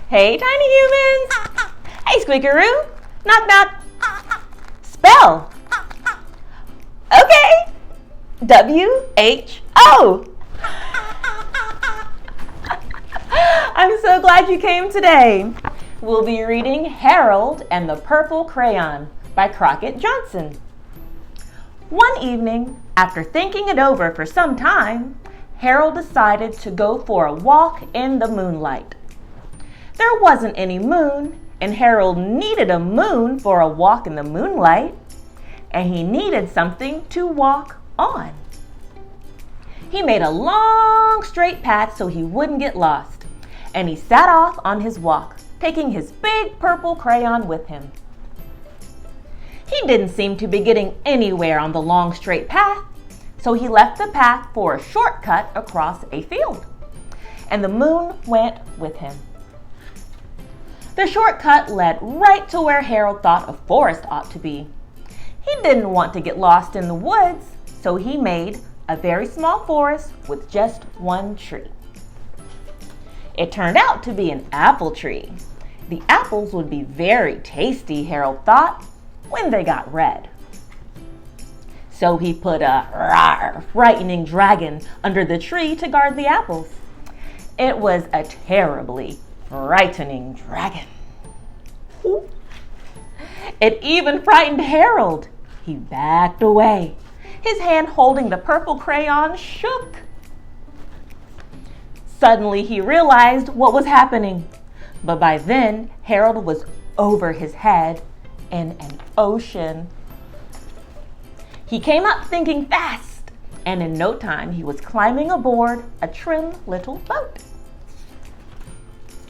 Hey, tiny humans! Hey, Squeakaroo! Knock, knock! Spell! Okay! W-H-O! I'm so glad you came today. We'll be reading Harold and the Purple Crayon by Crockett Johnson. One evening, after thinking it over for some time, Harold decided to go for a walk in the moonlight. There wasn't any moon, and Harold needed a moon for a walk in the moonlight, and he needed something to walk on. He made a long straight path so he wouldn't get lost, and he set off on his walk, taking his big purple crayon with him. He didn't seem to be getting anywhere on the long straight path, so he left the path for a shortcut across a field, and the moon went with him. The shortcut led right to where Harold thought a forest ought to be. He didn't want to get lost in the woods, so he made a very small forest with just one tree. It turned out to be an apple tree. The apples would be very tasty, Harold thought, when they got red. So he put a frightening dragon under the tree to guard the apples. It was a terribly frightening dragon. It even frightened Harold. He backed away. His hand holding the purple crayon shook. Suddenly he realized what was happening. But by then, Harold was over his head in an ocean. He came up thinking fast, and in no time he was climbing aboard a trim little boat.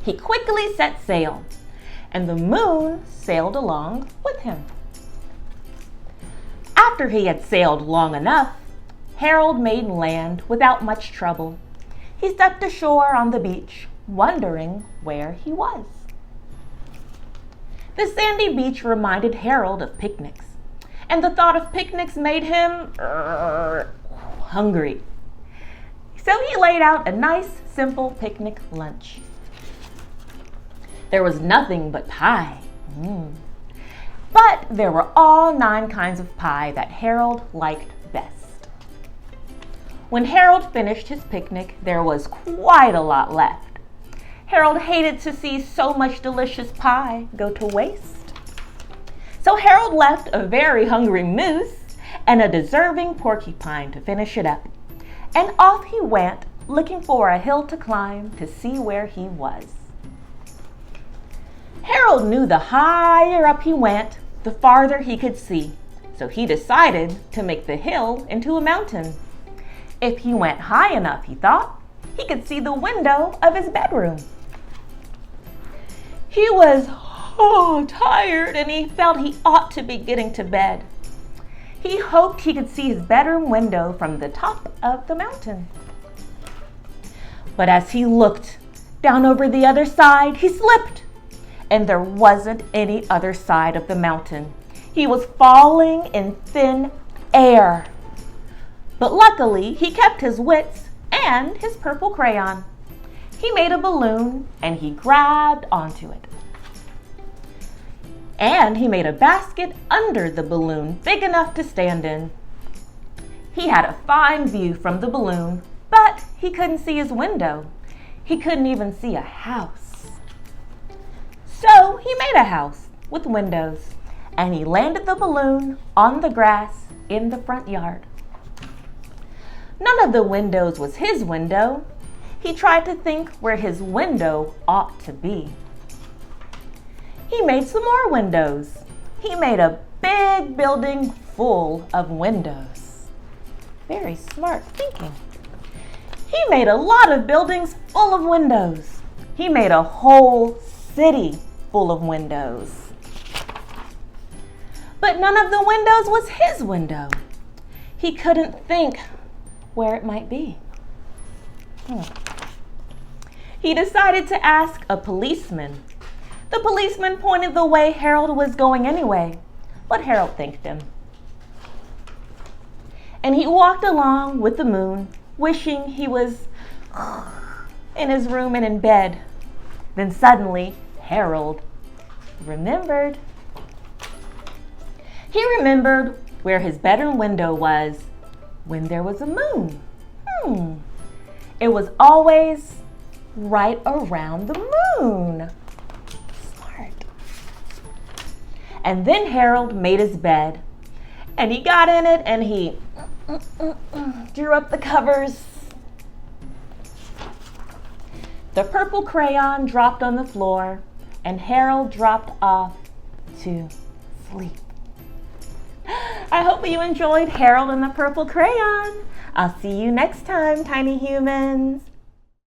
He quickly set sail, and the moon sailed along with him. After he had sailed long enough, Harold made land without much trouble. He stepped ashore on the beach, wondering where he was. The sandy beach reminded Harold of picnics, and the thought of picnics made him hungry. So he laid out a nice, simple picnic lunch. There was nothing but pie. But there were all 9 kinds of pie that Harold liked best. When Harold finished his picnic, there was quite a lot left. Harold hated to see so much delicious pie go to waste. So Harold left a very hungry moose and a deserving porcupine to finish it up. And off he went, looking for a hill to climb to see where he was. Harold knew the higher up he went, the farther he could see, so he decided to make the hill into a mountain. If he went high enough, he thought, he could see the window of his bedroom. He was tired, and he felt he ought to be getting to bed. He hoped he could see his bedroom window from the top of the mountain. But as he looked down over the other side, he slipped, and there wasn't any other side of the mountain. He was falling in thin air. But luckily, he kept his wits and his purple crayon. He made a balloon, and he grabbed onto it. And he made a basket under the balloon big enough to stand in. He had a fine view from the balloon, but he couldn't see his window. He couldn't even see a house. So he made a house with windows, and he landed the balloon on the grass in the front yard. None of the windows was his window. He tried to think where his window ought to be. He made some more windows. He made a big building full of windows. Very smart thinking. He made a lot of buildings full of windows. He made a whole city full of windows. But none of the windows was his window. He couldn't think where it might be. He decided to ask a policeman. The policeman pointed the way Harold was going anyway, but Harold thanked him. And he walked along with the moon, wishing he was in his room and in bed. Then suddenly, Harold remembered. He remembered where his bedroom window was when there was a moon. It was always right around the moon. Smart. And then Harold made his bed, and he got in it and he drew up the covers. The purple crayon dropped on the floor, and Harold dropped off to sleep. I hope you enjoyed Harold and the Purple Crayon. I'll see you next time, tiny humans.